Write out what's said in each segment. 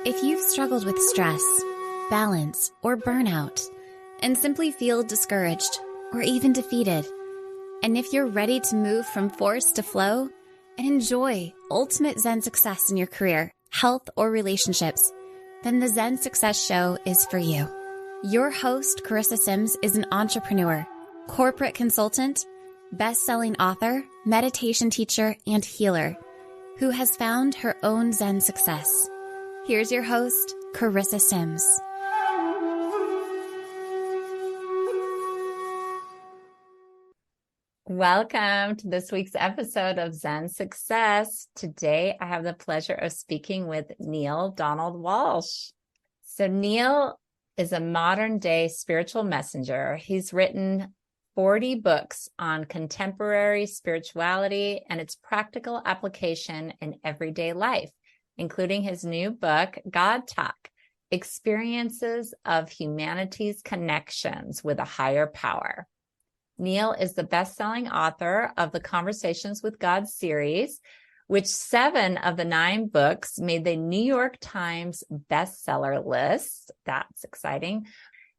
If you've struggled with stress, balance, or burnout, and simply feel discouraged or even defeated, and if you're ready to move from force to flow and enjoy ultimate Zen success in your career, health, or relationships, then the Zen Success Show is for you. Your host, Carissa Sims, is an entrepreneur, corporate consultant, best-selling author, meditation teacher, and healer who has found her own Zen success. Here's your host, Carissa Sims. Welcome to this week's episode of Zen Success. Today, I have the pleasure of speaking with Neale Donald Walsch. So Neale is a modern-day spiritual messenger. He's written 40 books on contemporary spirituality and its practical application in everyday life, including his new book, GODTALK, Experiences of Humanity's Connections with a Higher Power. Neale is the best-selling author of the Conversations with God series, which 7 of the 9 books made the New York Times bestseller list. That's exciting.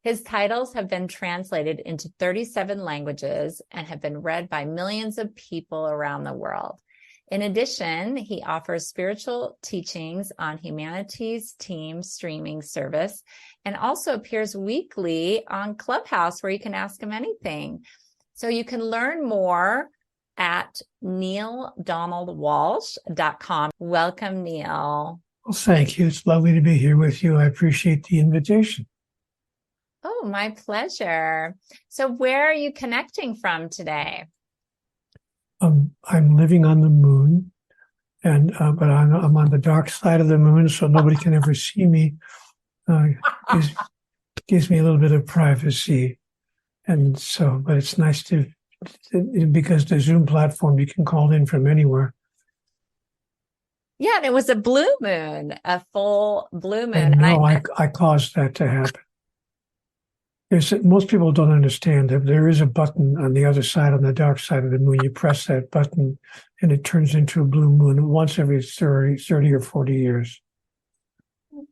His titles have been translated into 37 languages and have been read by millions of people around the world. In addition, he offers spiritual teachings on Humanity's Team streaming service and also appears weekly on Clubhouse where you can ask him anything. So you can learn more at nealedonaldwalsh.com. Welcome, Neale. Well, thank you. It's lovely to be here with you. I appreciate the invitation. Oh, my pleasure. So where are you connecting from today? I'm living on the moon, and but I'm on the dark side of the moon, so nobody can ever see me. Gives me a little bit of privacy, and so. But it's nice because the Zoom platform you can call in from anywhere. Yeah, and it was a blue moon, a full blue moon. And no, I caused that to happen. Most people don't understand that there is a button on the other side, on the dark side of the moon. You press that button and it turns into a blue moon once every 30 or 40 years.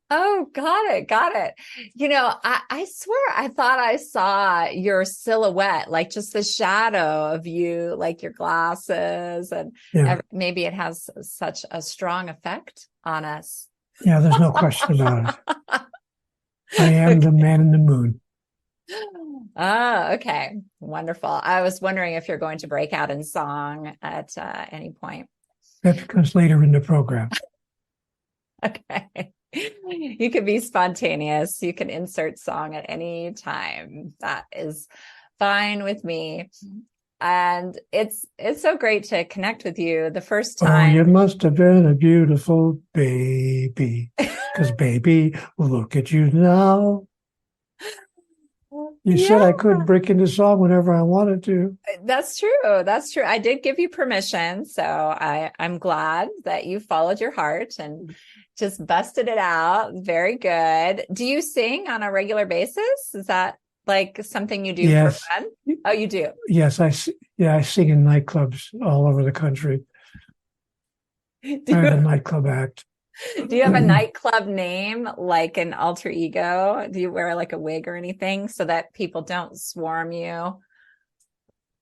Oh, got it. You know, I swear I thought I saw your silhouette, like just the shadow of you, like your glasses, and maybe it has such a strong effect on us. Yeah, there's no question about it. I am the man in the moon. Oh, okay. Wonderful. I was wondering if you're going to break out in song at any point. That comes later in the program. Okay. You can be spontaneous. You can insert song at any time. That is fine with me. And it's so great to connect with you the first time. Oh, you must have been a beautiful baby. Because baby, look at you now. You said I could break into song whenever I wanted to. That's true. I did give you permission. So I'm glad that you followed your heart and just busted it out. Very good. Do you sing on a regular basis? Is that like something you do for fun? Oh, you do? Yes, I sing in nightclubs all over the country. I have a nightclub act. Do you have a nightclub name, like an alter ego? Do you wear like a wig or anything so that people don't swarm you?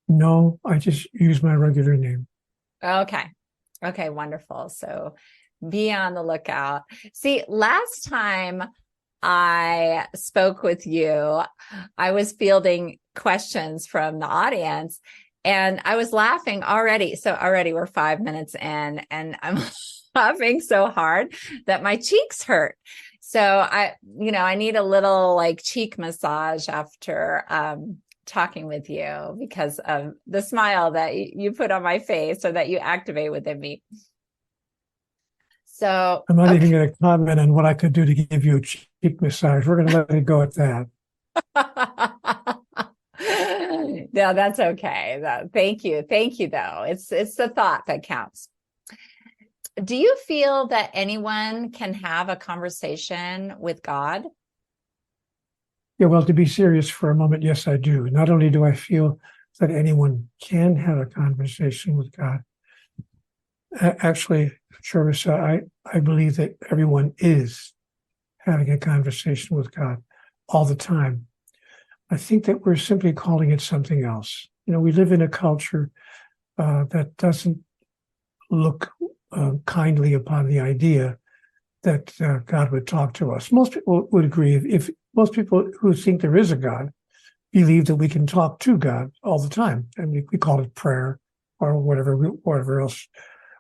No, I just use my regular name. Okay, wonderful. So be on the lookout. See, last time I spoke with you, I was fielding questions from the audience and I was laughing already. So already we're 5 minutes in and I'm laughing so hard that my cheeks hurt. So I need a little like cheek massage after talking with you because of the smile that you put on my face or that you activate within me. So I'm not even going to comment on what I could do to give you a cheek massage. We're going to let it go at that. No, that's okay. Thank you though. It's the thought that counts. Do you feel that anyone can have a conversation with God? Yeah, well, to be serious for a moment, yes, I do. Not only do I feel that anyone can have a conversation with God, actually, Charissa, I believe that everyone is having a conversation with God all the time. I think that we're simply calling it something else. We live in a culture that doesn't look kindly upon the idea that God would talk to us. Most people would agree. If most people who think there is a God believe that we can talk to God all the time, and we call it prayer or whatever else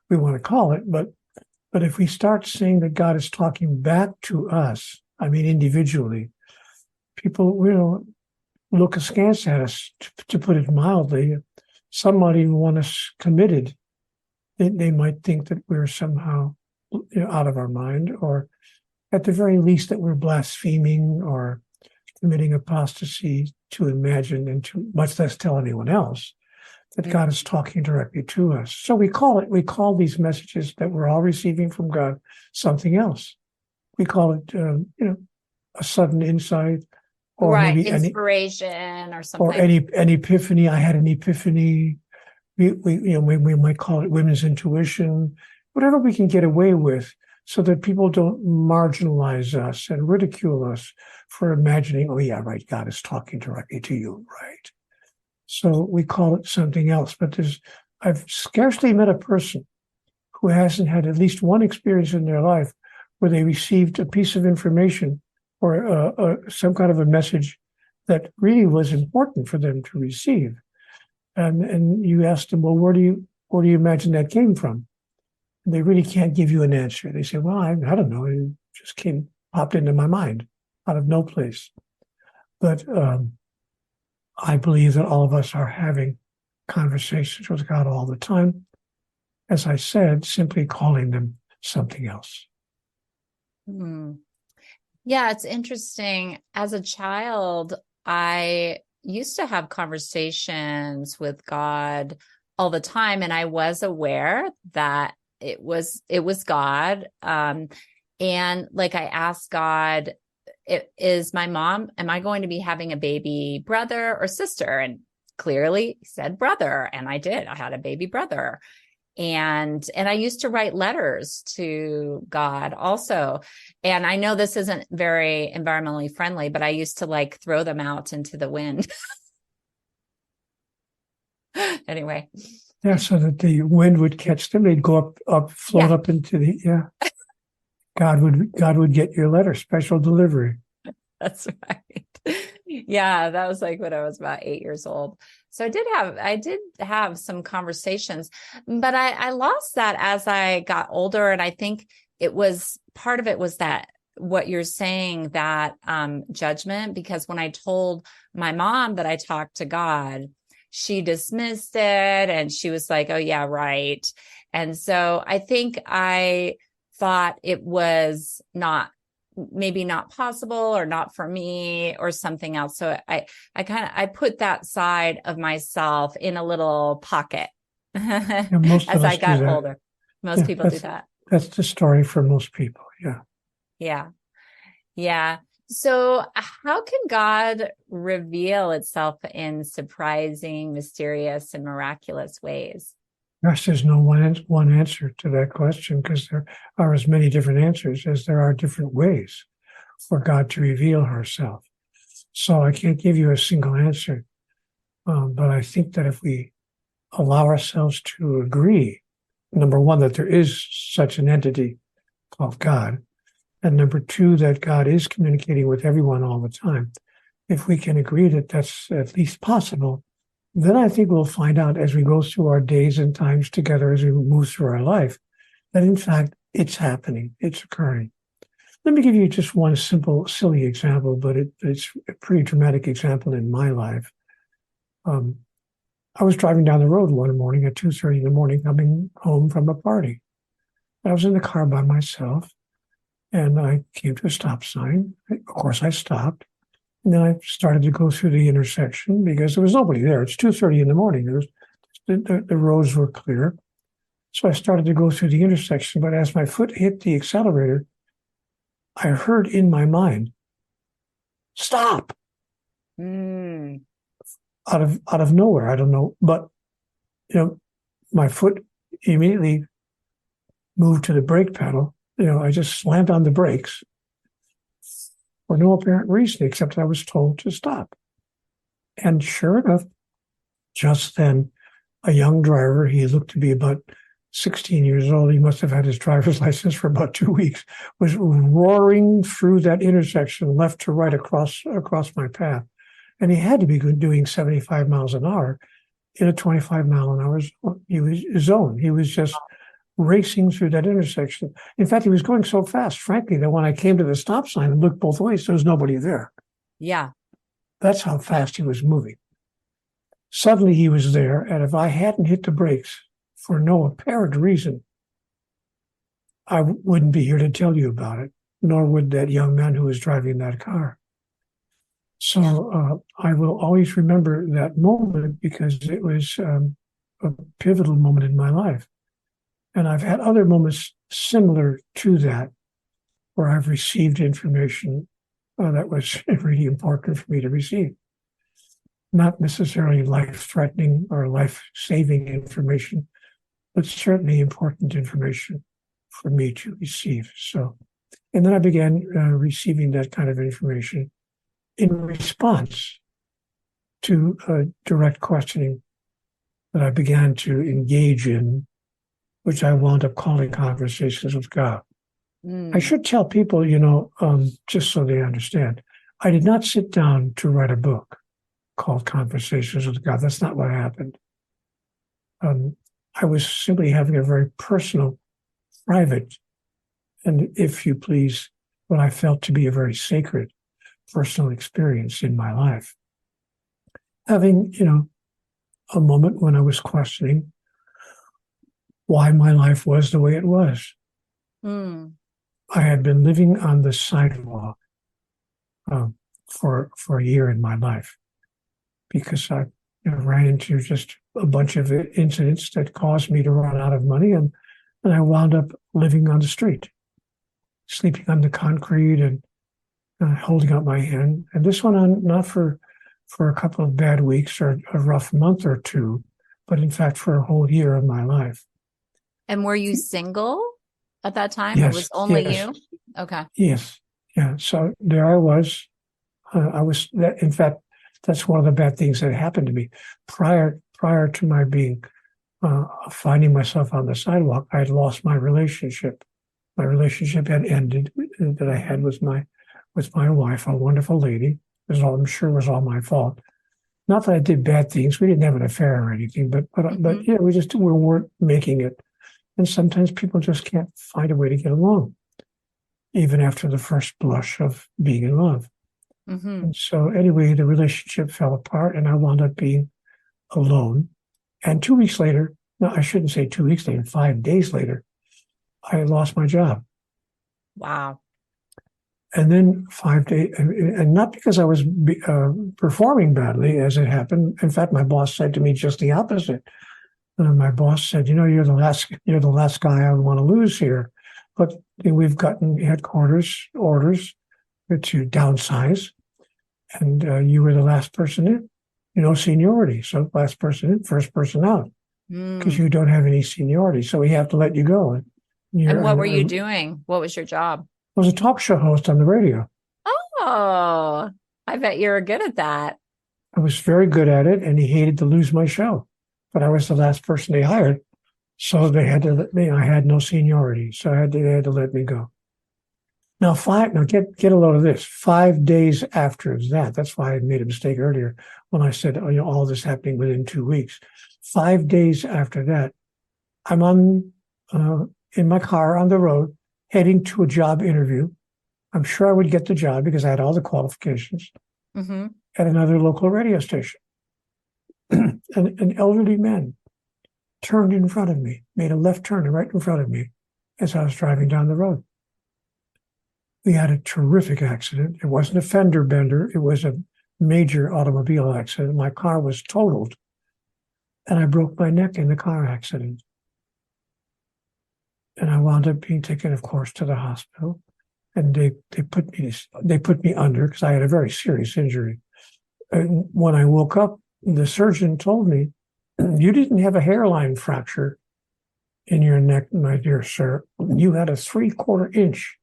we want to call it. But if we start saying that God is talking back to us, I mean individually, people will look askance at us, to put it mildly. Some might even want us committed. They might think that we're somehow out of our mind, or at the very least that we're blaspheming or committing apostasy, to imagine and to much less tell anyone else that God is talking directly to us. So we call these messages that we're all receiving from God something else. We call it, a sudden insight, or maybe inspiration, or something, or an epiphany. I had an epiphany. We might call it women's intuition, whatever we can get away with, so that people don't marginalize us and ridicule us for imagining, oh yeah, right, God is talking directly to you, right? So we call it something else. But I've scarcely met a person who hasn't had at least one experience in their life where they received a piece of information or some kind of a message that really was important for them to receive. And you ask them, well, where do you imagine that came from? And they really can't give you an answer. They say, well, I don't know. It just popped into my mind out of no place. But I believe that all of us are having conversations with God all the time. As I said, simply calling them something else. Yeah, it's interesting. As a child, I used to have conversations with God all the time, and I was aware that it was God. And like, I asked God, am I going to be having a baby brother or sister? And clearly he said brother. And I did. I had a baby brother. And I used to write letters to God also. And I know this isn't very environmentally friendly, but I used to throw them out into the wind. Anyway. Yeah, so that the wind would catch them. They'd go up, float up into God would get your letter, special delivery. That's right. Yeah, that was when I was about 8 years old. So I did have some conversations, but I lost that as I got older. And I think part of it was that what you're saying, that judgment, because when I told my mom that I talked to God, she dismissed it and she was like, oh yeah, right. And so I think I thought it was maybe not possible or not for me or something else. So I put that side of myself in a little pocket as I got older. Most people do that. That's the story for most people. Yeah. Yeah. Yeah. So how can God reveal itself in surprising, mysterious, and miraculous ways? Gosh, there's no one answer to that question, because there are as many different answers as there are different ways for God to reveal herself. So I can't give you a single answer. But I think that if we allow ourselves to agree, number one, that there is such an entity called God, and number two, that God is communicating with everyone all the time, if we can agree that that's at least possible, then I think we'll find out as we go through our days and times together, as we move through our life, that in fact it's happening, it's occurring. Let me give you just one simple, silly example, but it's a pretty dramatic example in my life. I was driving down the road one morning at 2:30 in the morning, coming home from a party. I was in the car by myself, and I came to a stop sign. Of course, I stopped. And then I started to go through the intersection because there was nobody there. It's 2:30 in the morning. The roads were clear. So I started to go through the intersection, but as my foot hit the accelerator, I heard in my mind, stop. Out of nowhere. I don't know. But, my foot immediately moved to the brake pedal. I just slammed on the brakes, for no apparent reason, except I was told to stop. And sure enough, just then, a young driver, he looked to be about 16 years old, he must have had his driver's license for about 2 weeks, was roaring through that intersection left to right across my path. And he had to be doing 75 miles an hour in a 25-mile-an-hour zone. He was just racing through that intersection. In fact, he was going so fast, frankly, that when I came to the stop sign and looked both ways, there was nobody there. Yeah. That's how fast he was moving. Suddenly he was there, and if I hadn't hit the brakes for no apparent reason, I wouldn't be here to tell you about it, nor would that young man who was driving that car. So I will always remember that moment because it was a pivotal moment in my life. And I've had other moments similar to that where I've received information that was really important for me to receive. Not necessarily life-threatening or life-saving information, but certainly important information for me to receive. So, and then I began receiving that kind of information in response to direct questioning that I began to engage in, which I wound up calling Conversations with God. I should tell people, just so they understand, I did not sit down to write a book called Conversations with God. That's not what happened. I was simply having a very personal, private, and if you please, what I felt to be a very sacred personal experience in my life. Having, a moment when I was questioning why my life was the way it was. I had been living on the sidewalk for a year in my life because I ran into just a bunch of incidents that caused me to run out of money, and I wound up living on the street, sleeping on the concrete and holding out my hand. And this went on not for a couple of bad weeks or a rough month or two, but in fact for a whole year of my life. And were you single at that time? Yes, It was only yes. you? Okay. Yes. Yeah. So there I was. In fact, that's one of the bad things that happened to me. Prior to my finding myself on the sidewalk, I had lost my relationship. My relationship had ended that I had with my wife, a wonderful lady. I'm sure it was all my fault. Not that I did bad things. We didn't have an affair or anything, but yeah, we weren't making it. And sometimes people just can't find a way to get along, even after the first blush of being in love. And so anyway, the relationship fell apart and I wound up being alone. And 2 weeks later, no, I shouldn't say 2 weeks later, 5 days later, I lost my job. Wow. And then 5 days, and not because I was performing badly, as it happened. In fact, my boss said to me just the opposite. My boss said, "You're the last guy I want to lose here, but we've gotten headquarters orders to downsize, and you were the last person in. Seniority. So last person in, first person out, because you don't have any seniority. So we have to let you go." And what were you doing? What was your job? I was a talk show host on the radio. Oh, I bet you were good at that. I was very good at it, and he hated to lose my show. But I was the last person they hired, so they had to let me. I had no seniority, so they had to let me go. Now get a load of this. 5 days after that, that's why I made a mistake earlier when I said, all this happening within 2 weeks. 5 days after that, I'm in my car on the road, heading to a job interview. I'm sure I would get the job because I had all the qualifications at another local radio station. An elderly man turned in front of me, made a left turn right in front of me as I was driving down the road. We had a terrific accident. It wasn't a fender bender. It was a major automobile accident. My car was totaled, and I broke my neck in the car accident. And I wound up being taken, of course, to the hospital. And they put me under because I had a very serious injury. And when I woke up, the surgeon told me, "You didn't have a hairline fracture in your neck, my dear sir. You had a 3/4 inch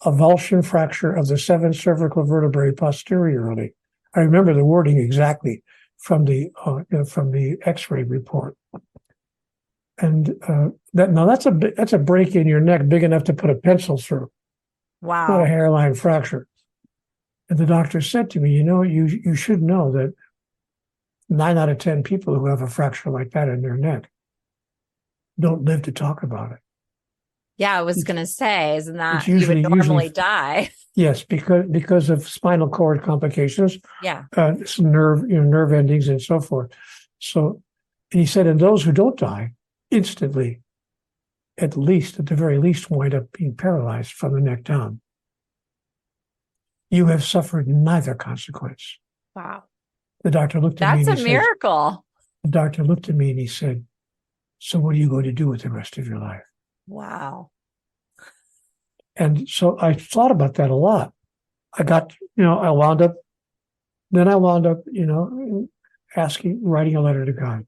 a Walschen fracture of the 7th cervical vertebrae posteriorly. I remember the wording exactly from the X-ray report. And that's a break in your neck big enough to put a pencil through. Wow. Not a hairline fracture. And the doctor said to me, you should know that 9 out of 10 people who have a fracture like that in their neck don't live to talk about it. Yeah, I was going to say, isn't that it's you would normally die? Yes, because of spinal cord complications. Yeah. Some nerve endings and so forth. So he said, and those who don't die instantly, at the very least, wind up being paralyzed from the neck down. You have suffered neither consequence. Wow. The doctor looked at me. That's a miracle. The doctor looked at me and he said, so what are you going to do with the rest of your life? Wow. And so I thought about that a lot. I wound up, writing a letter to God.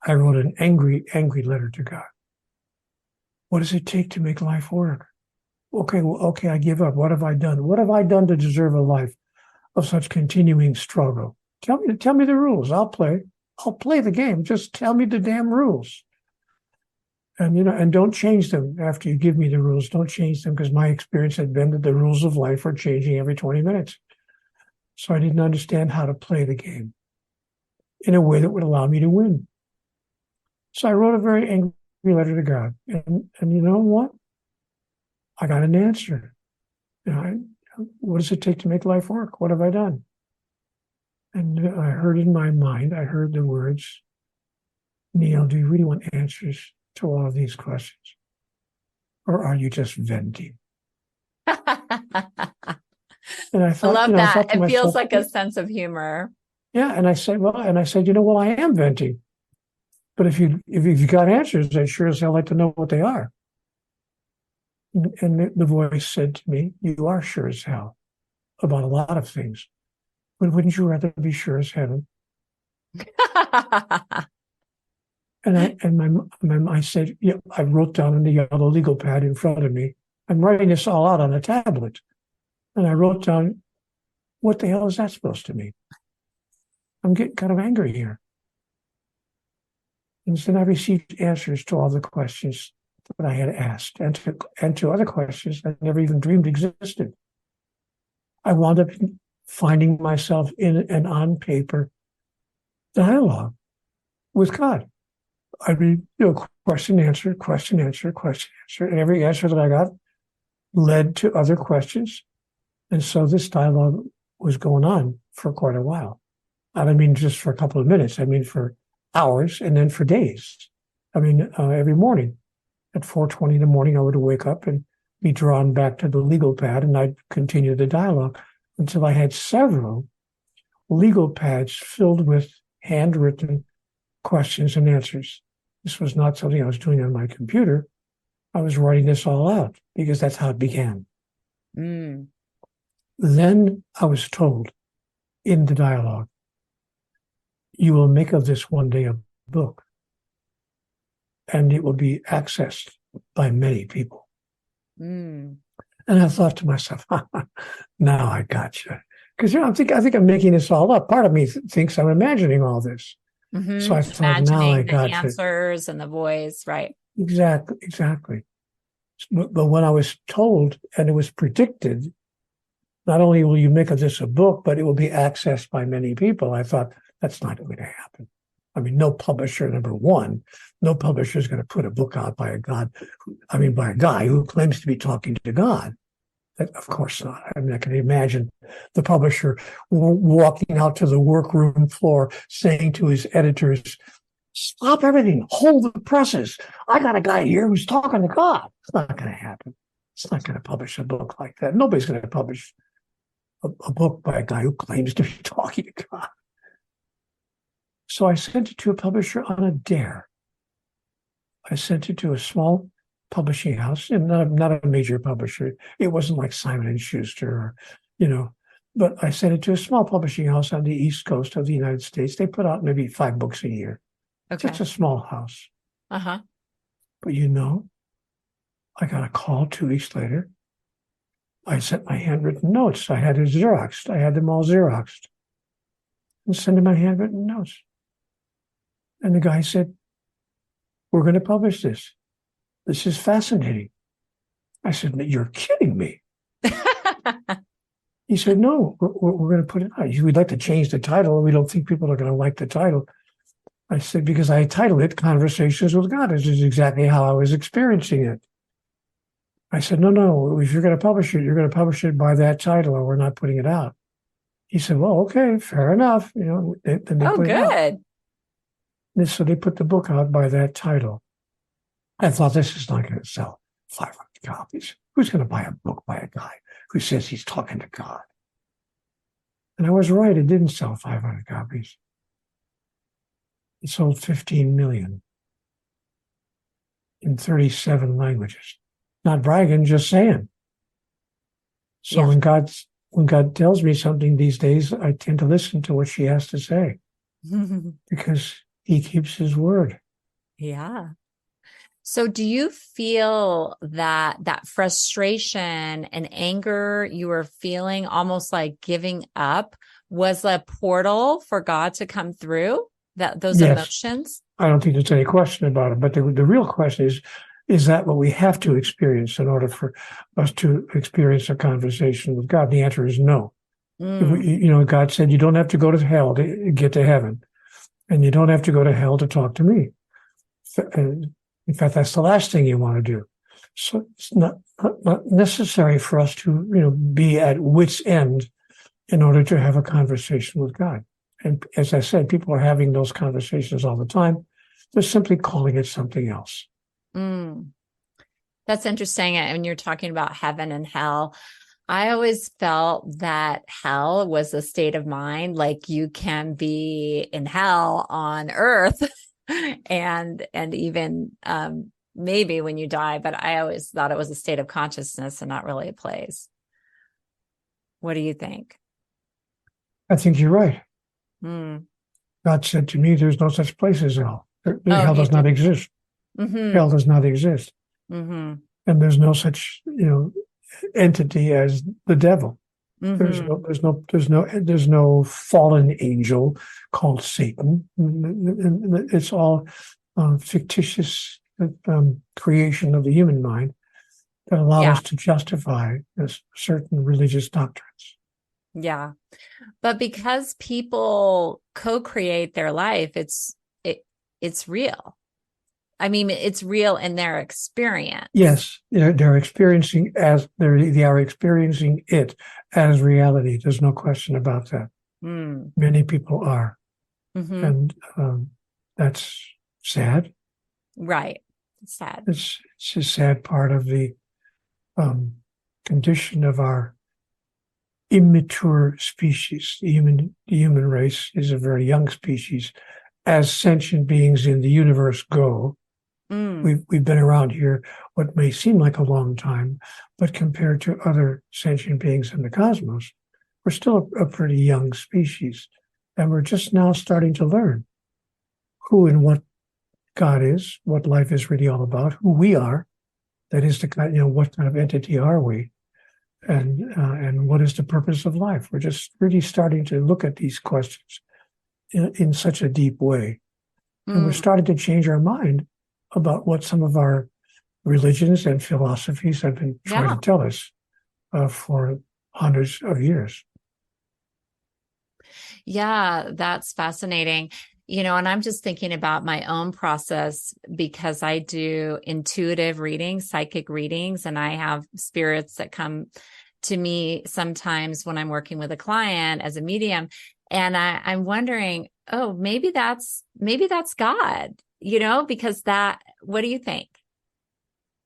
I wrote an angry, angry letter to God. What does it take to make life work? Okay, I give up. What have I done? What have I done to deserve a life of such continuing struggle? Tell me the rules. I'll play the game. Just tell me the damn rules. And don't change them after you give me the rules. Don't change them, because my experience had been that the rules of life are changing every 20 minutes. So I didn't understand how to play the game in a way that would allow me to win. So I wrote a very angry letter to God. And you know what? I got an answer. What does it take to make life work? What have I done? And I heard in my mind, I heard the words, Neale, do you really want answers to all of these questions? Or are you just venting? And I thought, I love that. It feels myself, like a sense of humor. Yeah. And I said, I am venting. But if you got answers, I sure as hell like to know what they are. And the voice said to me, you are sure as hell about a lot of things. But wouldn't you rather be sure as heaven? And I said, yeah, I wrote down on the yellow legal pad in front of me. I'm writing this all out on a tablet. And I wrote down, what the hell is that supposed to mean? I'm getting kind of angry here. And then I received answers to all the questions that I had asked, and to other questions I never even dreamed existed. I wound up finding myself in an on-paper dialogue with God. I read, question, answer, question, answer, question, answer. And every answer that I got led to other questions. And so this dialogue was going on for quite a while. I don't mean just for a couple of minutes. I mean for hours and then for days. Every morning at 4:20 in the morning, I would wake up and be drawn back to the legal pad, and I'd continue the dialogue until I had several legal pads filled with handwritten questions and answers. This was not something I was doing on my computer. I was writing this all out because that's how it began. Mm. Then I was told in the dialogue, you will make of this one day a book, and it will be accessed by many people. Mm. And I thought to myself, now I got you. Because I think I'm making this all up. Part of me thinks I'm imagining all this. Mm-hmm. So I thought, now I got the answers and the voice, right? Exactly. But when I was told, and it was predicted, not only will you make of this a book, but it will be accessed by many people, I thought, that's not going to happen. No publisher, number one, no publisher is going to put a book out by a guy who claims to be talking to God. Of course not. I can imagine the publisher walking out to the workroom floor saying to his editors, stop everything, hold the presses. I got a guy here who's talking to God. It's not going to happen. It's not going to publish a book like that. Nobody's going to publish a book by a guy who claims to be talking to God. So I sent it to a publisher on a dare. I sent it to a small publishing house, and not a major publisher. It wasn't like Simon and Schuster, but I sent it to a small publishing house on the East Coast of the United States. They put out maybe 5 books a year. Okay. Just a small house. Uh-huh. But I got a call 2 weeks later I sent my handwritten notes. I had it Xeroxed. I had them all Xeroxed and sent him my handwritten notes. And the guy said, we're going to publish this. This is fascinating. I said, you're kidding me. He said, no, we're going to put it out. We'd like to change the title. We don't think people are going to like the title. I said, because I titled it Conversations with God. This is exactly how I was experiencing it. I said, no, if you're going to publish it, you're going to publish it by that title or we're not putting it out. He said, well, okay, fair enough. Then they put it out. And so they put the book out by that title. I thought, this is not going to sell 500 copies. Who's going to buy a book by a guy who says he's talking to God? And I was right. It didn't sell 500 copies. It sold 15 million in 37 languages. Not bragging, just saying. So Yeah. when God tells me something these days, I tend to listen to what she has to say because he keeps his word. Yeah. So do you feel that frustration and anger you were feeling, almost like giving up, was a portal for God to come through? Those Yes. Emotions? I don't think there's any question about it. But the real question is that what we have to experience in order for us to experience a conversation with God? The answer is no. God said you don't have to go to hell to get to heaven, and you don't have to go to hell to talk to me. In fact, that's the last thing you want to do. So it's not necessary for us to be at wit's end in order to have a conversation with God. And as I said, people are having those conversations all the time. They're simply calling it something else. That's interesting. When you're talking about heaven and hell, I always felt that hell was a state of mind, like you can be in hell on earth and even maybe when you die, but I always thought it was a state of consciousness and not really a place. What do you think? I think you're right. God said to me, there's no such place as hell. Hell does not exist. Hell does not exist. And there's no such, entity as the devil. There's no fallen angel called Satan. It's all fictitious creation of the human mind that allow us to justify certain religious doctrines. Yeah. But because people co-create their life, it's real. I mean, it's real in their experience. Yes, they're experiencing they are experiencing it as reality. There's no question about that. Many people are, and that's sad. Right, it's sad. It's a sad part of the condition of our immature species. The human race is a very young species. As sentient beings in the universe go, we've been around here what may seem like a long time, but compared to other sentient beings in the cosmos, we're still a pretty young species. And we're just now starting to learn who and what God is, what life is really all about, who we are. That is what kind of entity are we? And what is the purpose of life? We're just really starting to look at these questions in such a deep way. And we're starting to change our mind about what some of our religions and philosophies have been trying to tell us for hundreds of years. Yeah, that's fascinating. And I'm just thinking about my own process because I do intuitive readings, psychic readings, and I have spirits that come to me sometimes when I'm working with a client as a medium. And I'm wondering, maybe that's God, because what do you think?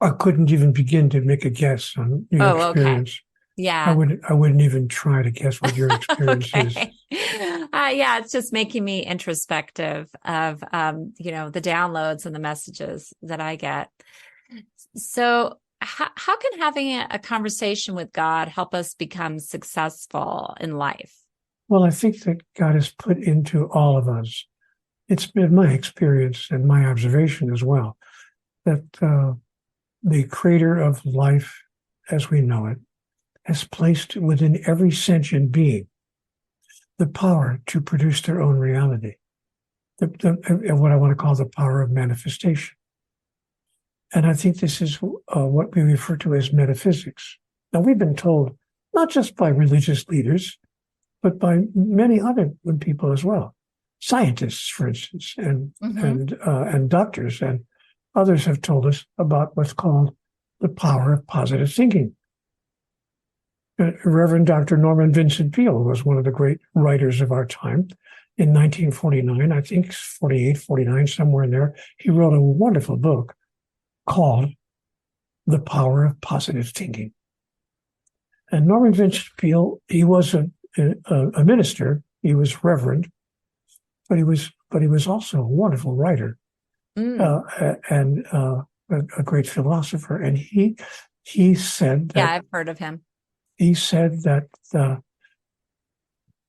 I couldn't even begin to make a guess on your experience. Okay. Yeah. I wouldn't even try to guess what your experience is. Yeah, it's just making me introspective of, the downloads and the messages that I get. So how can having a conversation with God help us become successful in life? Well, I think that God has put into all of us, it's been my experience and my observation as well, that the creator of life as we know it has placed within every sentient being the power to produce their own reality, what I want to call the power of manifestation. And I think this is what we refer to as metaphysics. Now, we've been told, not just by religious leaders, but by many other people as well. Scientists, for instance, and doctors and others have told us about what's called the power of positive thinking. Reverend Dr. Norman Vincent Peale was one of the great writers of our time. In 1949, I think 48, 49, somewhere in there, he wrote a wonderful book called The Power of Positive Thinking. And Norman Vincent Peale, he was a minister, he was reverend, but he was also a wonderful writer and a great philosopher. And he said that, I've heard of him. He said that the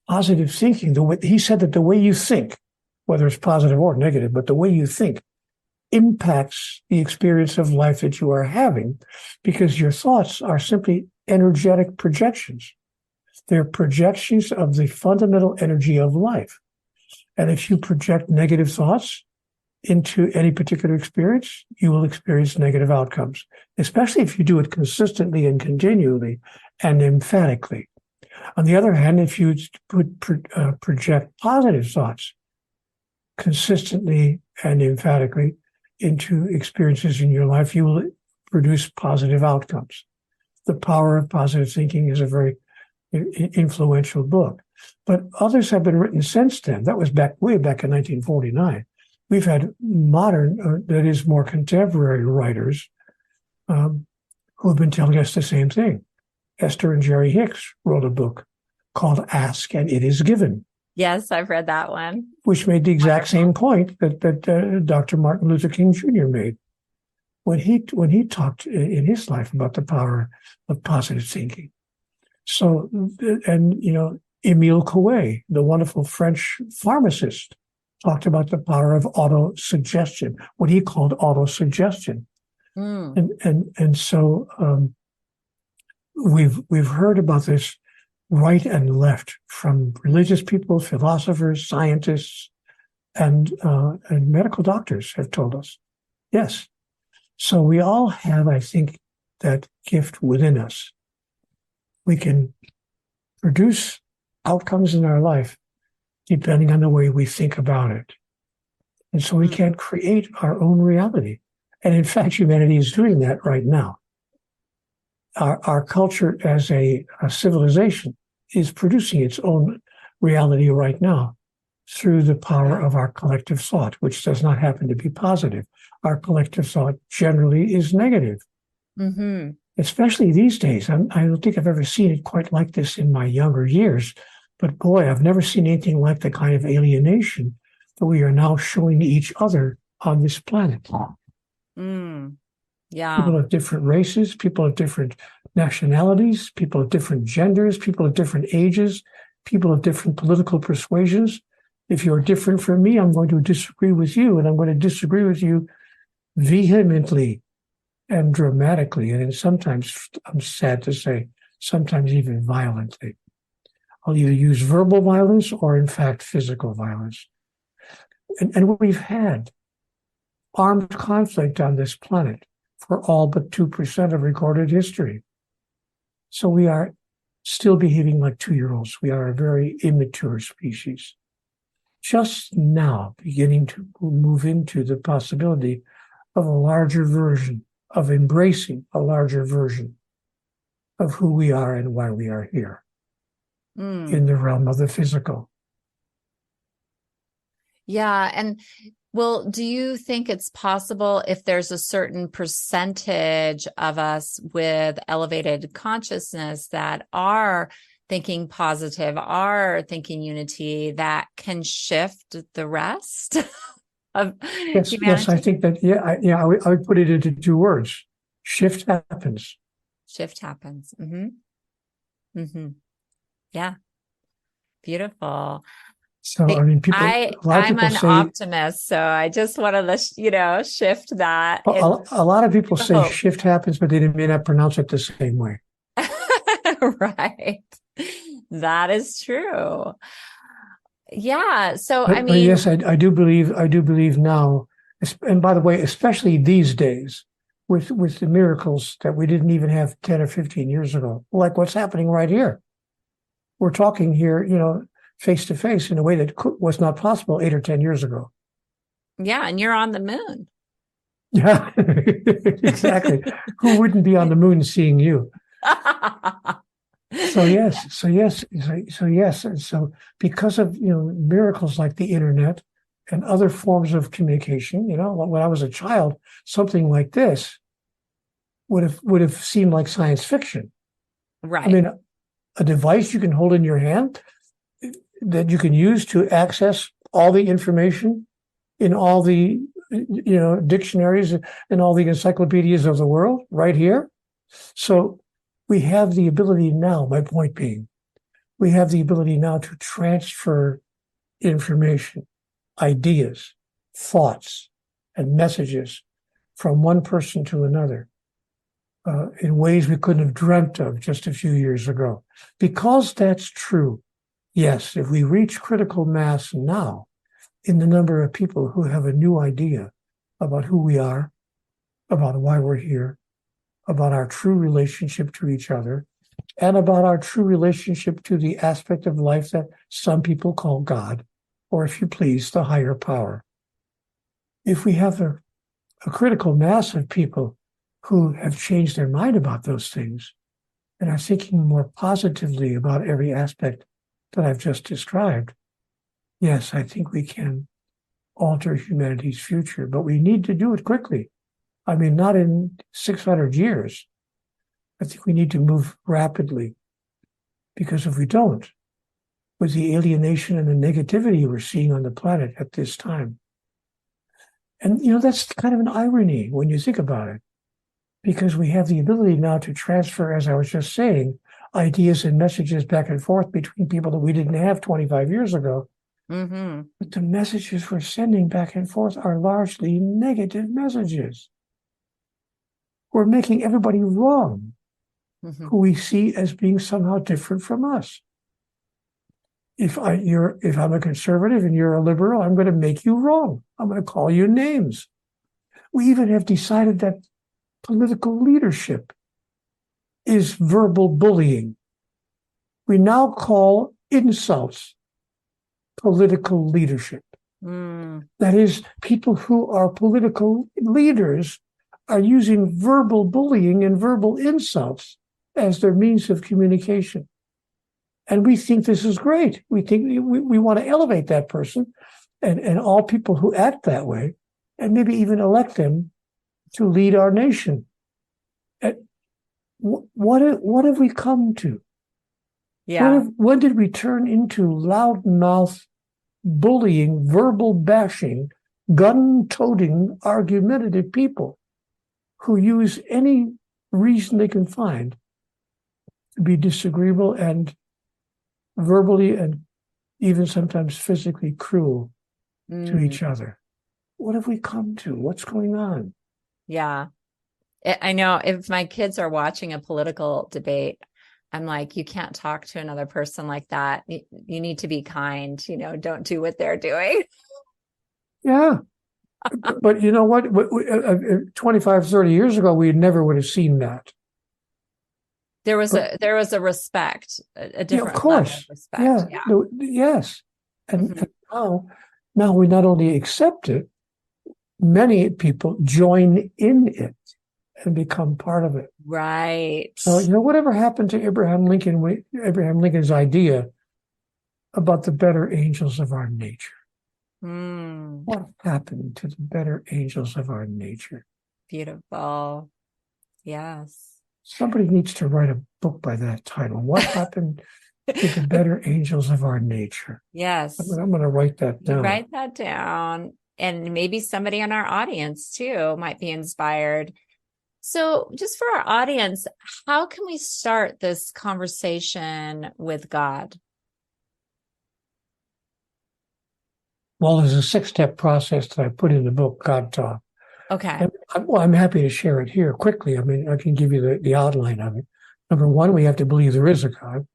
positive thinking, he said that the way you think, whether it's positive or negative, but the way you think impacts the experience of life that you are having, because your thoughts are simply energetic projections. They're projections of the fundamental energy of life. And if you project negative thoughts into any particular experience, you will experience negative outcomes, especially if you do it consistently and continually and emphatically. On the other hand, if you project positive thoughts consistently and emphatically into experiences in your life, you will produce positive outcomes. The Power of Positive Thinking is a very influential book. But others have been written since then. That was way back in 1949. We've had modern, that is more contemporary writers who have been telling us the same thing. Esther and Jerry Hicks wrote a book called Ask and It Is Given. Yes, I've read that one. Which made the exact same point that Dr. Martin Luther King Jr. made when he talked in his life about the power of positive thinking. So, and Emile Coué, the wonderful French pharmacist, talked about the power of autosuggestion, what he called autosuggestion. And so we've heard about this right and left from religious people, philosophers, scientists, and medical doctors have told us. Yes. So we all have, I think, that gift within us. We can produce outcomes in our life depending on the way we think about it. And so we can create our own reality. And in fact, humanity is doing that right now. Our culture as a civilization is producing its own reality right now through the power of our collective thought, which does not happen to be positive. Our collective thought generally is negative. Especially these days. I don't think I've ever seen it quite like this in my younger years. But boy, I've never seen anything like the kind of alienation that we are now showing each other on this planet. Yeah. People of different races, people of different nationalities, people of different genders, people of different ages, people of different political persuasions. If you're different from me, I'm going to disagree with you, and I'm going to disagree with you vehemently and dramatically, and sometimes, I'm sad to say, sometimes even violently. I'll either use verbal violence or, in fact, physical violence. And we've had armed conflict on this planet for all but 2% of recorded history. So we are still behaving like 2-year-olds. We are a very immature species. Just now beginning to move into the possibility of a larger version, of embracing a larger version of who we are and why we are here in the realm of the physical. Yeah. And well, do you think it's possible if there's a certain percentage of us with elevated consciousness that are thinking positive, are thinking unity, that can shift the rest of humanity? Yes, I think that, I would put it into 2 words. Shift happens. Shift happens. Yeah. Beautiful. So, I mean, I'm an optimist, so I just wanted to, shift that. A lot of people say shift happens, but they may not pronounce it the same way. Right. That is true. Yeah. So, But yes, I do believe now, and by the way, especially these days, with the miracles that we didn't even have 10 or 15 years ago, like what's happening right here. We're talking here, face to face in a way that was not possible 8 or 10 years ago. yeah. And you're on the moon. Yeah, exactly. Who wouldn't be on the moon seeing you? So yes. And so because of, miracles like the internet and other forms of communication, when I was a child, something like this would have seemed like science fiction. Right. I mean, a device you can hold in your hand that you can use to access all the information in all the, dictionaries and all the encyclopedias of the world right here. So we have the ability now, my point being, we have the ability now to transfer information, ideas, thoughts, and messages from one person to another in ways we couldn't have dreamt of just a few years ago. Because that's true, yes, if we reach critical mass now in the number of people who have a new idea about who we are, about why we're here, about our true relationship to each other, and about our true relationship to the aspect of life that some people call God, or if you please, the higher power. If we have a critical mass of people who have changed their mind about those things and are thinking more positively about every aspect that I've just described, yes, I think we can alter humanity's future, but we need to do it quickly. I mean, not in 600 years. I think we need to move rapidly, because if we don't, with the alienation and the negativity we're seeing on the planet at this time, and that's kind of an irony when you think about it, because we have the ability now to transfer, as I was just saying, ideas and messages back and forth between people that we didn't have 25 years ago. Mm-hmm. But the messages we're sending back and forth are largely negative messages. We're making everybody wrong, who we see as being somehow different from us. If I'm a conservative and you're a liberal, I'm going to make you wrong. I'm going to call you names. We even have decided that political leadership is verbal bullying. We now call insults political leadership. That is, people who are political leaders are using verbal bullying and verbal insults as their means of communication. And we think this is great. We think we want to elevate that person and all people who act that way, and maybe even elect them to lead our nation. What have we come to? Yeah. When did we turn into loudmouth bullying, verbal bashing, gun-toting, argumentative people who use any reason they can find to be disagreeable and verbally and even sometimes physically cruel to each other? What have we come to? What's going on? Yeah. I know if my kids are watching a political debate, I'm like, you can't talk to another person like that. You need to be kind, don't do what they're doing. Yeah. But you know what? 25, 30 years ago, we never would have seen that. There was a respect, a different of course. level of respect. Yeah. Yes. And now we not only accept it, many people join in it and become part of it. Right. So, whatever happened to Abraham Lincoln's idea about the better angels of our nature? What happened to the better angels of our nature? Beautiful. Yes. Somebody needs to write a book by that title. What happened to the better angels of our nature? Yes. I'm going to write that down. Write that down. And maybe somebody in our audience too might be inspired. So just for our audience, how can we start this conversation with God? Well, there's a 6-step process that I put in the book, GODTALK. Okay. I'm happy to share it here quickly. I mean, I can give you the outline of it. Number one, we have to believe there is a God.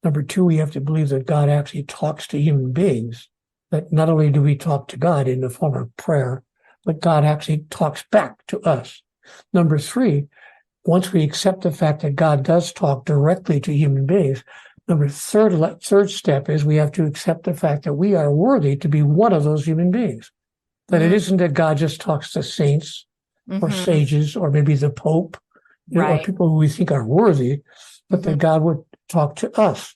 Number two, we have to believe that God actually talks to human beings. That not only do we talk to God in the form of prayer, but God actually talks back to us. Number three, once we accept the fact that God does talk directly to human beings, third step is we have to accept the fact that we are worthy to be one of those human beings. That it isn't that God just talks to saints or sages or maybe the Pope, or people who we think are worthy, but that God would talk to us.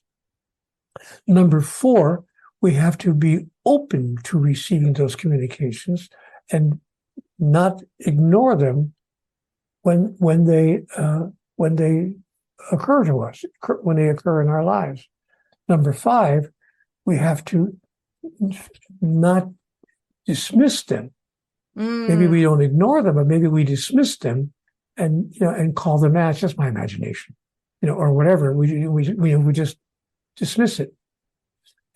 Number four, we have to be open to receiving those communications and not ignore them when they occur to us, when they occur in our lives. Number five, we have to not dismiss them. Maybe we don't ignore them, but maybe we dismiss them and call them, it's just my imagination, or whatever. We just dismiss it.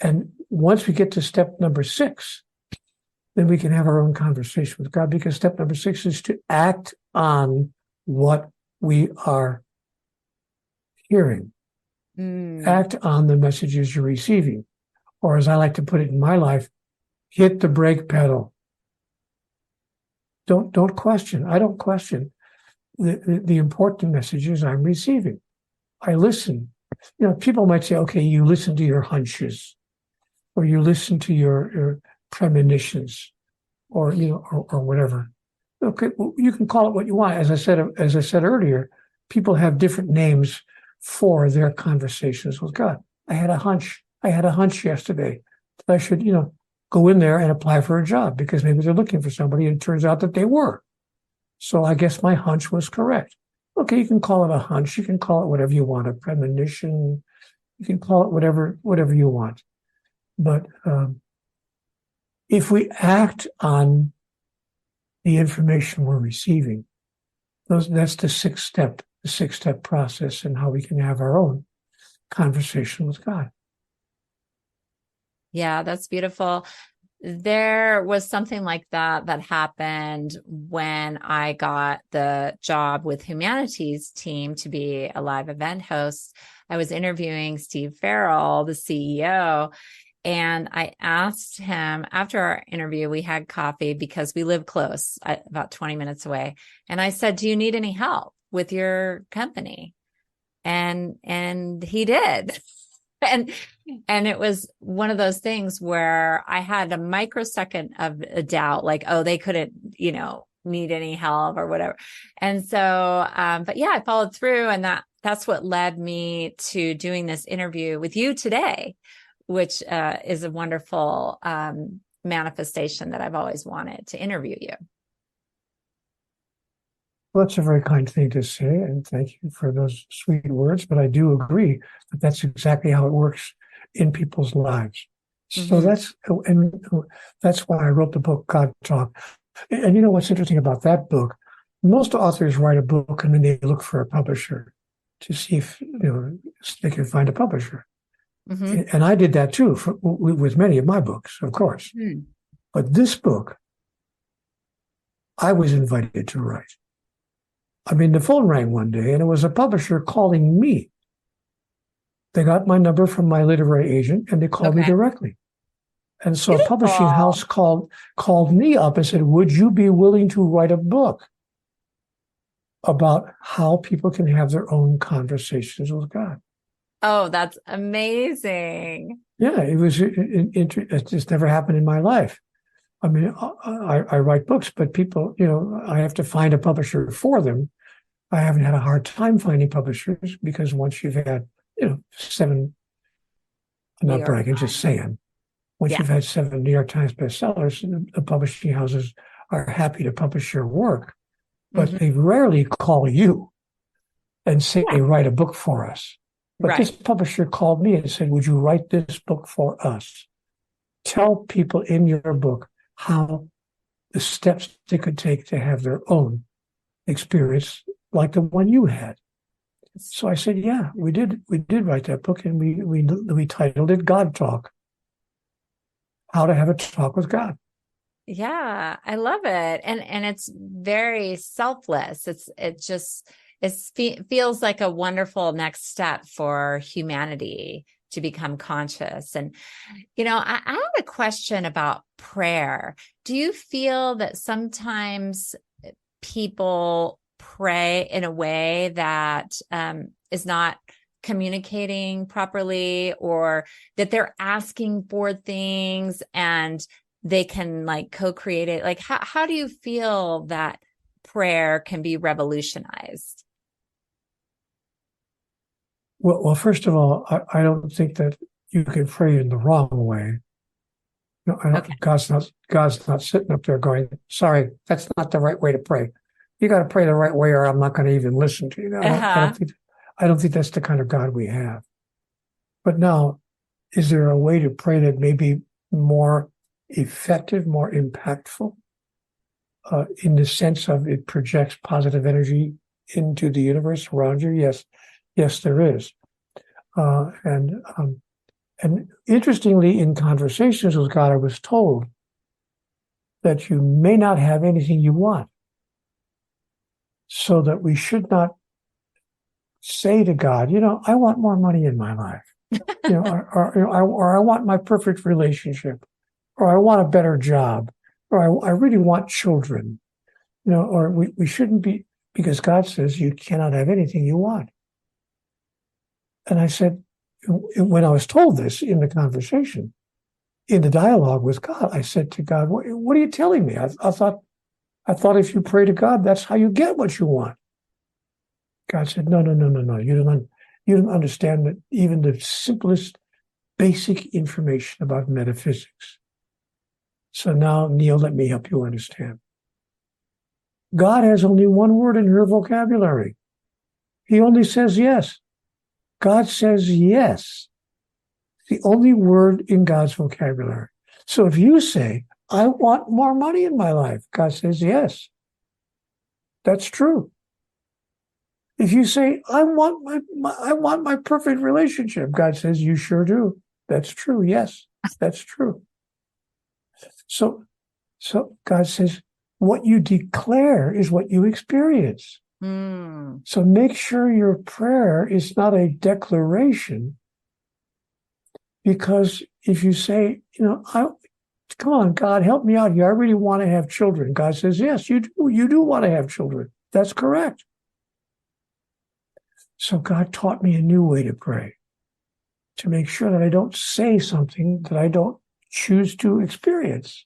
And once we get to step number six, then we can have our own conversation with God, because step number six is to act on what we are hearing. Act on the messages you're receiving. Or as I like to put it in my life, hit the brake pedal. Don't question. I don't question the important messages I'm receiving. I listen. People might say, okay, you listen to your hunches, or you listen to your premonitions, or whatever. Okay, well, you can call it what you want. As I said earlier, people have different names for their conversations with God. I had a hunch yesterday that I should, go in there and apply for a job because maybe they're looking for somebody, and it turns out that they were. So I guess my hunch was correct. Okay, you can call it a hunch. You can call it whatever you want, a premonition. You can call it whatever you want. But if we act on the information we're receiving, that's the sixth step process in how we can have our own conversation with God. Yeah, that's beautiful. There was something like that happened when I got the job with Humanities team to be a live event host. I was interviewing Steve Farrell, the CEO, and I asked him after our interview, we had coffee because we live close, about 20 minutes away. And I said, do you need any help with your company? And he did. And it was one of those things where I had a microsecond of a doubt, like, oh, they couldn't, need any help or whatever. And so, but yeah, I followed through, and that's what led me to doing this interview with you today, which is a wonderful manifestation that I've always wanted to interview you. Well, that's a very kind thing to say, and thank you for those sweet words. But I do agree that that's exactly how it works in people's lives. So that's why I wrote the book GODTALK. And what's interesting about that book? Most authors write a book and then they look for a publisher to see if they can find a publisher. And I did that too with many of my books, of course. But this book, I was invited to write. I mean, the phone rang one day, and it was a publisher calling me. They got my number from my literary agent, and they called me directly. And so a publishing house called me up and said, would you be willing to write a book about how people can have their own conversations with God? Oh, that's amazing. Yeah, it just never happened in my life. I mean, I write books, but people, I have to find a publisher for them. I haven't had a hard time finding publishers because once you've had, 7, I'm not bragging, just saying, once you've had 7 New York Times bestsellers, the publishing houses are happy to publish your work, but they rarely call you and say, write a book for us. But this publisher called me and said, would you write this book for us? Tell people in your book how the steps they could take to have their own experience like the one you had. So I said, yeah, we did write that book, and we titled it GODTALK, How to Have a Talk with God. Yeah, I love it. And it's very selfless. It's just, feels like a wonderful next step for humanity to become conscious. And, I have a question about prayer. Do you feel that sometimes people pray in a way that is not communicating properly, or that they're asking for things and they can like co-create it? Like, how do you feel that prayer can be revolutionized? Well, first of all, I don't think that you can pray in the wrong way. No, I don't. Okay. God's not sitting up there going, "Sorry, that's not the right way to pray. You got to pray the right way, or I'm not going to even listen to you." I don't think that's the kind of God we have. But now, is there a way to pray that may be more effective, more impactful, in the sense of it projects positive energy into the universe around you? Yes, there is. And interestingly, in conversations with God, I was told that you may not have anything you want, so that we should not say to God, I want more money in my life, or I want my perfect relationship, or I want a better job, or I really want children, or we shouldn't be, because God says you cannot have anything you want. And I said, when I was told this in the conversation, in the dialogue with God, I said to God, what are you telling me? I thought if you pray to God, that's how you get what you want. God said, no. You don't understand that even the simplest basic information about metaphysics. So now, Neale, let me help you understand. God has only one word in your vocabulary. He only says yes. God says yes. The only word in God's vocabulary. So if you say, I want more money in my life, God says yes. That's true. If you say, I want my perfect relationship, God says, you sure do. That's true. Yes, that's true. So God says, what you declare is what you experience. So make sure your prayer is not a declaration, because if you say, come on, God, help me out here. I really want to have children. God says, yes, you do. You do want to have children. That's correct. So God taught me a new way to pray, to make sure that I don't say something that I don't choose to experience.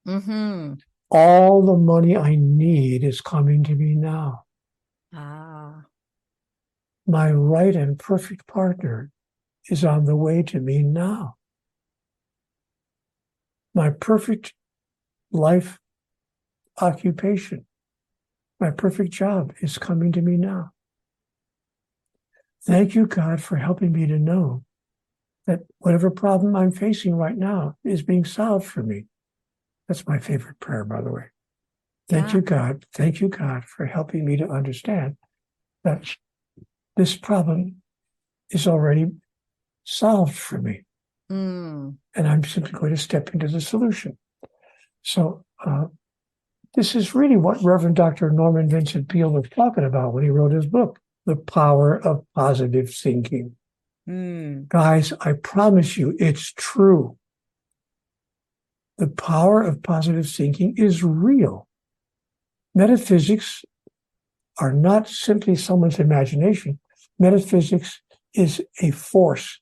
Mm-hmm. All the money I need is coming to me now. My right and perfect partner is on the way to me now. My perfect life occupation, my perfect job is coming to me now. Thank you, God, for helping me to know that whatever problem I'm facing right now is being solved for me. That's my favorite prayer, by the way. Thank you, God. Thank you, God, for helping me to understand that this problem is already solved for me. And I'm simply going to step into the solution. So this is really what Reverend Dr. Norman Vincent Peale was talking about when he wrote his book, The Power of Positive Thinking. Guys, I promise you, it's true. The power of positive thinking is real. Metaphysics are not simply someone's imagination. Metaphysics is a force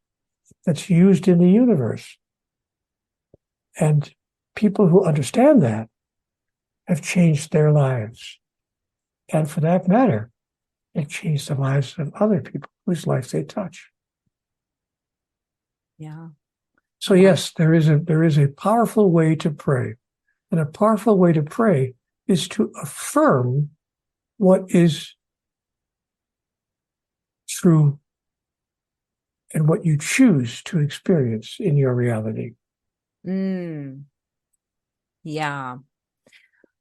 that's used in the universe. And people who understand that have changed their lives. And for that matter, it changed the lives of other people whose lives they touch. Yeah. So yes, there is a powerful way to pray. And a powerful way to pray is to affirm what is true and what you choose to experience in your reality. Yeah.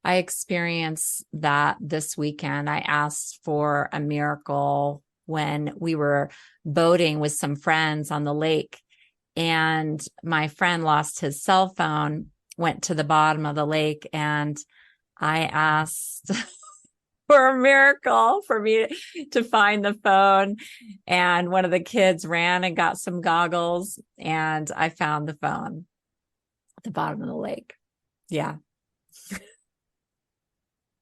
I experienced that this weekend. I asked for a miracle when we were boating with some friends on the lake, and my friend lost his cell phone, went to the bottom of the lake, and I asked for a miracle for me to find the phone. And one of the kids ran and got some goggles, and I found the phone at the bottom of the lake. Yeah.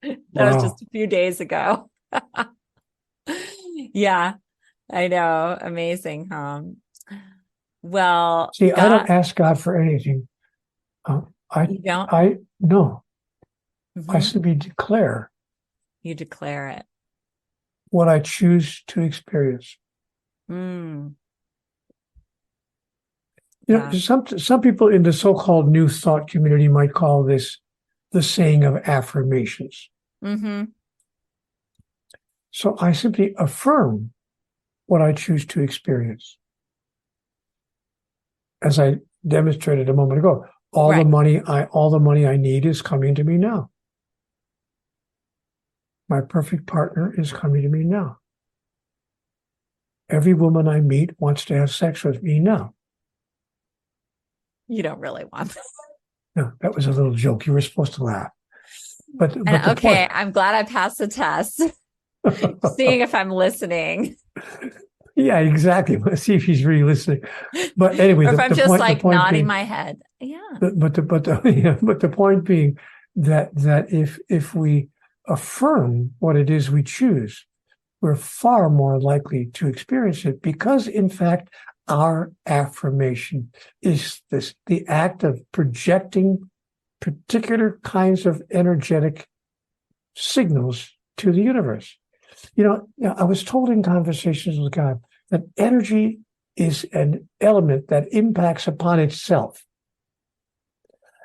That was Wow. just a few days ago. Yeah, I know. Amazing, huh? Well, See, I God, don't ask God for anything. you don't. No, I Mhm. simply declare You declare it. what I choose to experience. Mm, You know, yeah. some people in the so-called New Thought community might call this the saying of affirmations. Mm-hmm. So I simply affirm what I choose to experience. As I demonstrated a moment ago, all the Right. money I need is coming to me now. My perfect partner is coming to me now. Every woman I meet wants to have sex with me now. You don't really want that. No, that was a little joke. You were supposed to laugh. But And the point, okay, I'm glad I passed the test. Seeing if I'm listening, yeah, exactly. Let's see if he's really listening. But anyway, or if I'm just the like point nodding being, my head. Yeah. yeah, but the point being that if we affirm what it is we choose, we're far more likely to experience it because, in fact, our affirmation is the act of projecting particular kinds of energetic signals to the universe. You know, I was told in conversations with God that energy is an element that impacts upon itself.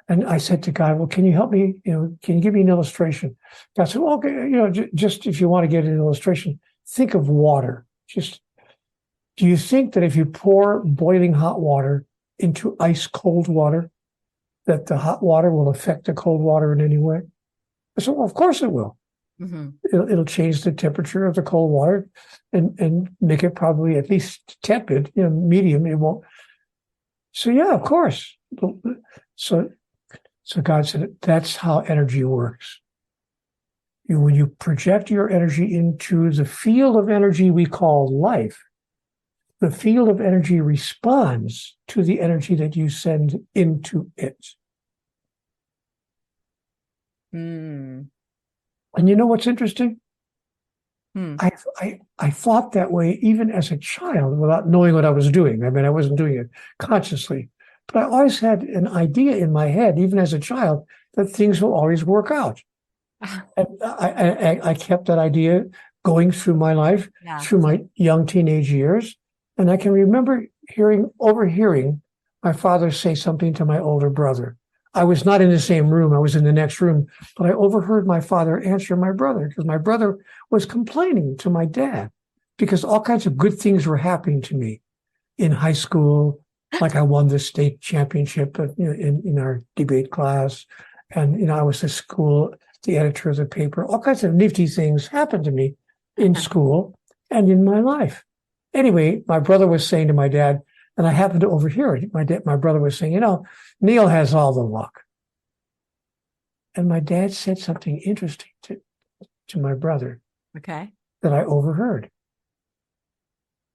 And I said to God, well, can you help me? You know, can you give me an illustration? God said, well, okay, you know, just if you want to get an illustration, think of water. Just, do you think that if you pour boiling hot water into ice cold water, that the hot water will affect the cold water in any way? I said, well, of course it will. Mm-hmm. It'll change the temperature of the cold water and make it probably at least tepid, you know, medium. It won't. So yeah, of course. So so God said that's how energy works. When you project your energy into the field of energy we call life, the field of energy responds to the energy that you send into it. Mm. And you know what's interesting? Hmm. I thought that way even as a child without knowing what I was doing. I mean, I wasn't doing it consciously, but I always had an idea in my head, even as a child, that things will always work out. And I kept that idea going through my life, Yeah. through my young teenage years. And I can remember overhearing my father say something to my older brother. I was not in the same room. I was in the next room, but I overheard my father answer my brother because my brother was complaining to my dad because all kinds of good things were happening to me in high school. Like I won the state championship in our debate class. And, you know, I was the editor of the paper. All kinds of nifty things happened to me in school and in my life. Anyway, my brother was saying to my dad, and I happened to overhear it. My brother was saying, you know, Neale has all the luck. And my dad said something interesting to my brother Okay. that I overheard.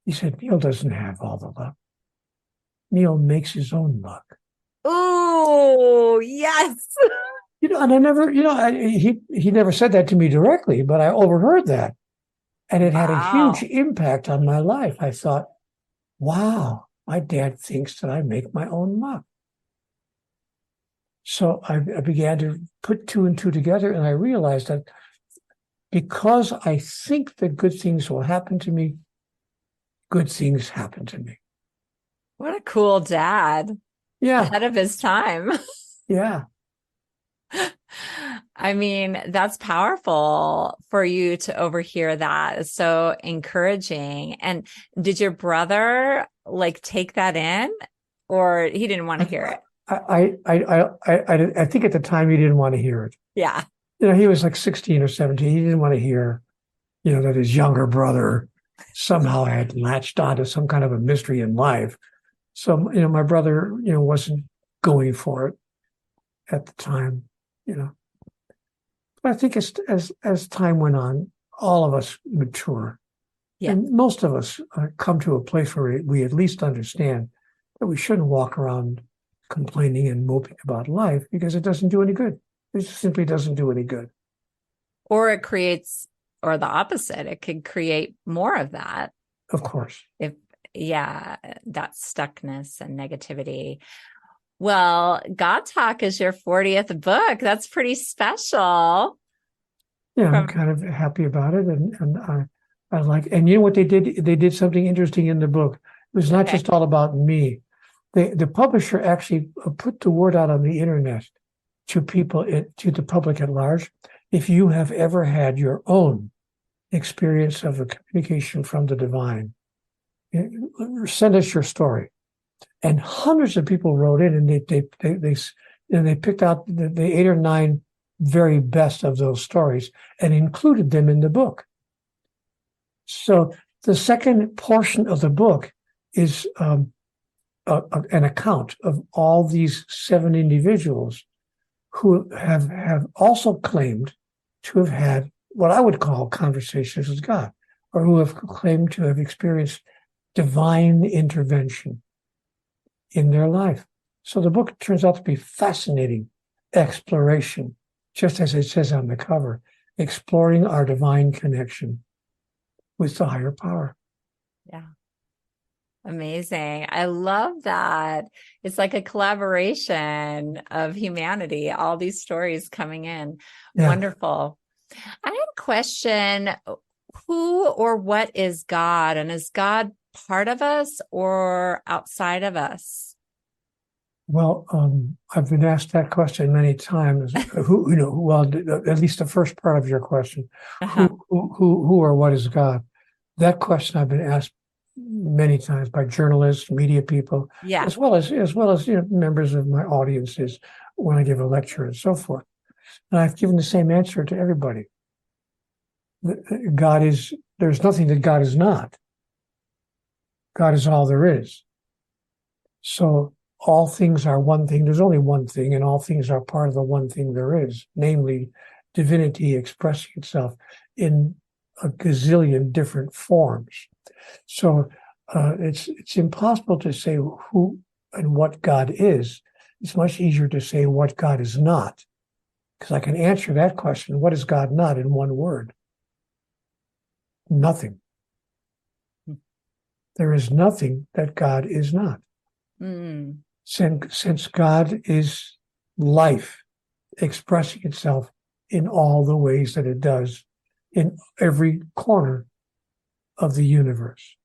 He said, Neale doesn't have all the luck. Neale makes his own luck. Oh, yes. You know, and I never, you know, he never said that to me directly, but I overheard that. And it had a huge Wow. impact on my life. I thought, wow, my dad thinks that I make my own luck. So I began to put two and two together, and I realized that because I think that good things will happen to me, good things happen to me. What a cool dad. Yeah, Ahead of his time. yeah. I mean, that's powerful for you to overhear that. It's so encouraging. And did your brother like take that in, or he didn't want to hear it? I think at the time he didn't want to hear it. Yeah. You know, he was like 16 or 17. He didn't want to hear, you know, that his younger brother somehow had latched onto some kind of a mystery in life. So, you know, my brother, you know, wasn't going for it at the time, you know. I think as time went on, all of us mature. Yeah. And most of us come to a place where we at least understand that we shouldn't walk around complaining and moping about life because it doesn't do any good. It just simply doesn't do any good. Or it creates, or the opposite, it could create more of that. Of course. That stuckness and negativity. Well, God Talk is your 40th book. That's pretty special. Yeah, I'm kind of happy about it. And I like, and you know what they did? They did something interesting in the book. It was not just all about me. The publisher actually put the word out on the internet to people, to the public at large. If you have ever had your own experience of a communication from the divine, send us your story. And hundreds of people wrote in, and they picked out the 8 or 9 very best of those stories and included them in the book. So the second portion of the book is an account of all these 7 individuals who have also claimed to have had what I would call conversations with God, or who have claimed to have experienced divine intervention in their life. So the book turns out to be fascinating exploration, just as it says on the cover, exploring our divine connection with the higher power. Yeah. Amazing. I love that. It's like a collaboration of humanity, all these stories coming in. Yeah. Wonderful. I had a question. Who or what is God? And is God part of us or outside of us? Well, I've been asked that question many times. Well, at least the first part of your question, who or what is God? That question I've been asked many times by journalists, media people, as well as members of my audiences when I give a lecture and so forth. And I've given the same answer to everybody. There's nothing that God is not. God is all there is. So all things are one thing. There's only one thing, and all things are part of the one thing there is, namely divinity expressing itself in a gazillion different forms. So it's impossible to say who and what God is. It's much easier to say what God is not, because I can answer that question, what is God not, in one word? Nothing. There is nothing that God is not. Mm. Since God is life expressing itself in all the ways that it does in every corner of the universe.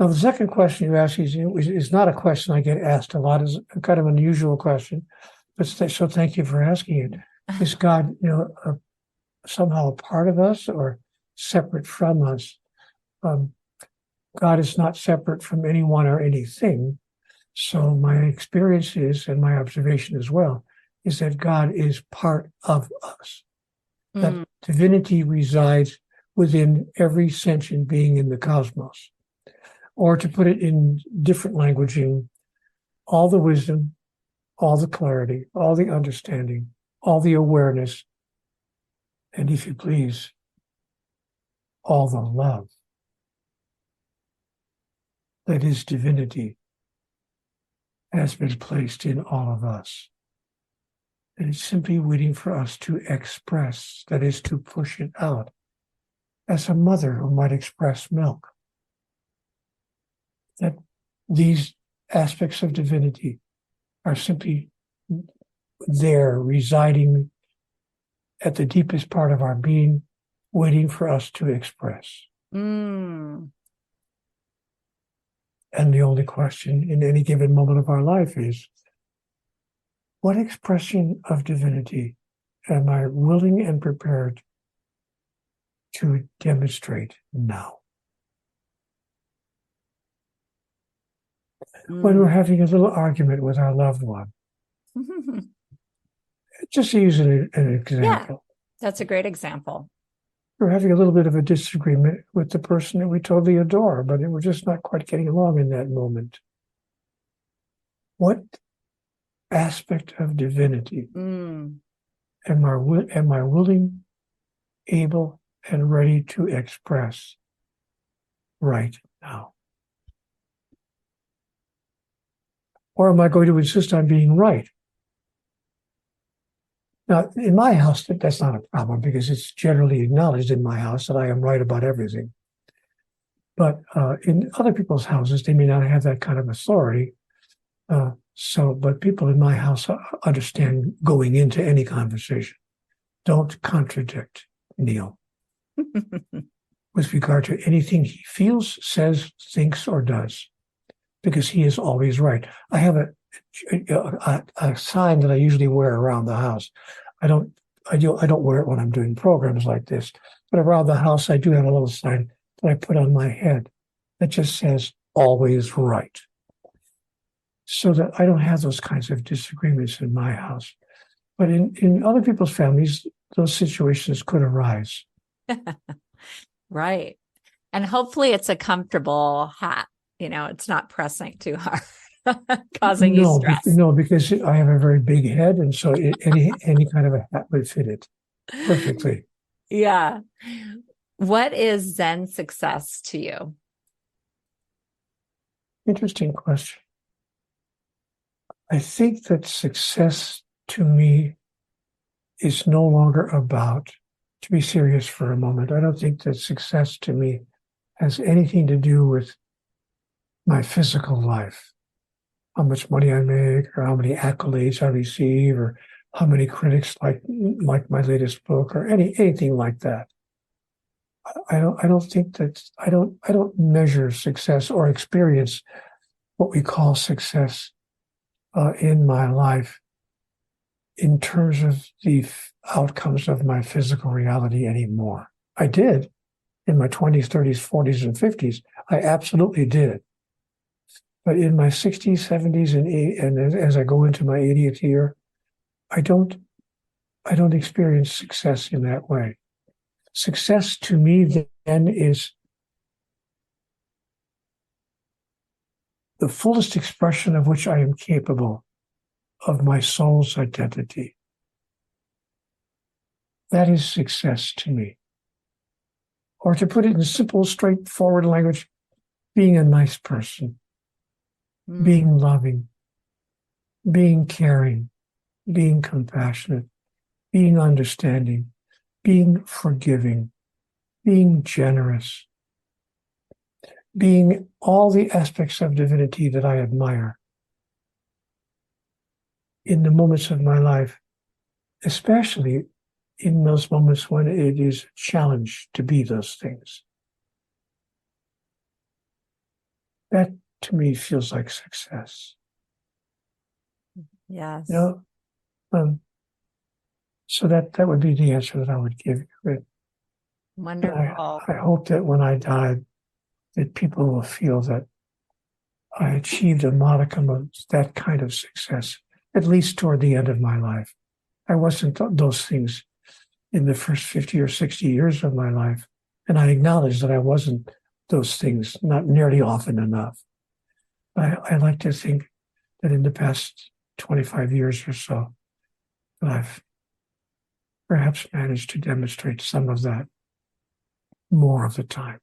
Now, the second question you asked is not a question I get asked a lot. It's a kind of unusual question, but so thank you for asking it. Is God, somehow a part of us or separate from us? God is not separate from anyone or anything. So my experience is, and my observation as well, is that God is part of us. Mm. That divinity resides within every sentient being in the cosmos. Or to put it in different languaging, all the wisdom, all the clarity, all the understanding, all the awareness, and if you please, all the love that is divinity has been placed in all of us. And it's simply waiting for us to express, that is, to push it out, as a mother who might express milk. That these aspects of divinity are simply there, residing at the deepest part of our being, waiting for us to express. Mm. And the only question in any given moment of our life is, what expression of divinity am I willing and prepared to demonstrate now? When we're having a little argument with our loved one. Just to use an example. Yeah, that's a great example. We're having a little bit of a disagreement with the person that we totally adore, but we're just not quite getting along in that moment. What aspect of divinity am I willing, able, and ready to express right now? Or am I going to insist on being right? Now, in my house, that's not a problem because it's generally acknowledged in my house that I am right about everything. But in other people's houses, they may not have that kind of authority. But people in my house understand going into any conversation. Don't contradict Neale with regard to anything he feels, says, thinks, or does, because he is always right. I have a sign that I usually wear around the house. I don't wear it when I'm doing programs like this, but around the house I do have a little sign that I put on my head that just says "always right," so that I don't have those kinds of disagreements in my house. But in other people's families, those situations could arise. Right. And hopefully it's a comfortable hat. It's not pressing too hard, causing you stress. No, because I have a very big head, and so any kind of a hat would fit it perfectly. Yeah. What is Zen success to you? Interesting question. I think that success to me is no longer about, to be serious for a moment, I don't think that success to me has anything to do with my physical life, how much money I make, or how many accolades I receive, or how many critics like my latest book, or anything like that. I don't measure success or experience what we call success in my life in terms of the outcomes of my physical reality anymore. I did in my 20s, 30s, 40s, and 50s. I absolutely did. But in my 60s, 70s, and as I go into my 80th year, I don't experience success in that way. Success to me then is the fullest expression of which I am capable of my soul's identity. That is success to me. Or to put it in simple, straightforward language, being a nice person, being loving, being caring, being compassionate, being understanding, being forgiving, being generous, being all the aspects of divinity that I admire in the moments of my life, especially in those moments when it is a challenge to be those things. That to me feels like success. Yes. So that would be the answer that I would give you. Wonderful. I hope that when I die, that people will feel that I achieved a modicum of that kind of success, at least toward the end of my life. I wasn't those things in the first 50 or 60 years of my life, and I acknowledge that I wasn't those things, not nearly often enough. I like to think that in the past 25 years or so, that I've perhaps managed to demonstrate some of that more of the time.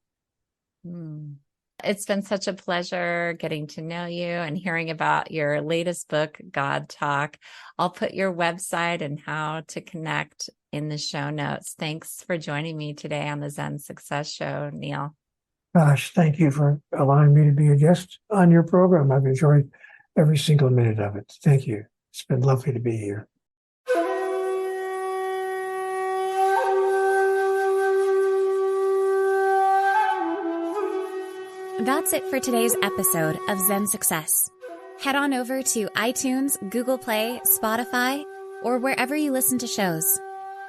It's been such a pleasure getting to know you and hearing about your latest book, GODTALK. I'll put your website and how to connect in the show notes. Thanks for joining me today on the Zen Success Show, Neale. Gosh, thank you for allowing me to be a guest on your program. I've enjoyed every single minute of it. Thank you. It's been lovely to be here. That's it for today's episode of Zen Success. Head on over to iTunes, Google Play, Spotify, or wherever you listen to shows.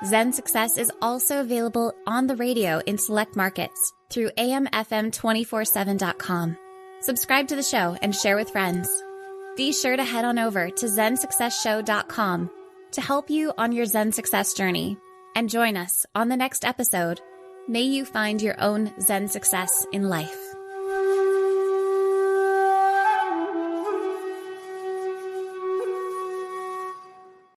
Zen Success is also available on the radio in select markets through amfm247.com. Subscribe to the show and share with friends. Be sure to head on over to zensuccessshow.com to help you on your Zen success journey and join us on the next episode. May you find your own Zen success in life.